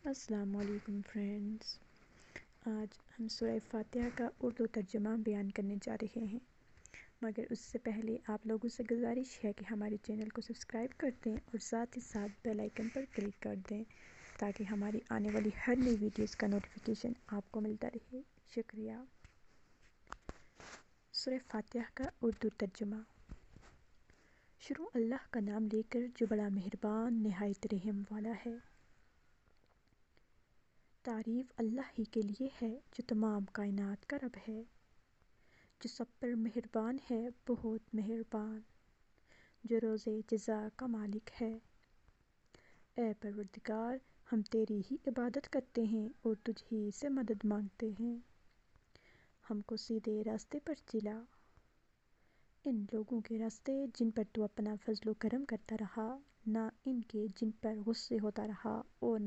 السلام علیکم فرینڈز، آج ہم سورہ فاتحہ کا اردو ترجمہ بیان کرنے جا رہے ہیں، مگر اس سے پہلے آپ لوگوں سے گزارش ہے کہ ہمارے چینل کو سبسکرائب کر دیں اور ساتھ ہی ساتھ بیل آئیکن پر کلک کر دیں تاکہ ہماری آنے والی ہر نئی ویڈیوز کا نوٹیفیکیشن آپ کو ملتا رہے۔ شکریہ۔ سورہ فاتحہ کا اردو ترجمہ۔ شروع اللہ کا نام لے کر جو بڑا مہربان نہایت رحم والا ہے۔ تعریف اللہ ہی کے لیے ہے جو تمام کائنات کا رب ہے، جو سب پر مہربان ہے، بہت مہربان، جو روز جزا کا مالک ہے۔ اے پروردگار، ہم تیری ہی عبادت کرتے ہیں اور تجھ ہی سے مدد مانگتے ہیں۔ ہم کو سیدھے راستے پر چلا، ان لوگوں کے راستے جن پر تو اپنا فضل و کرم کرتا رہا، نہ ان کے جن پر غصے ہوتا رہا اور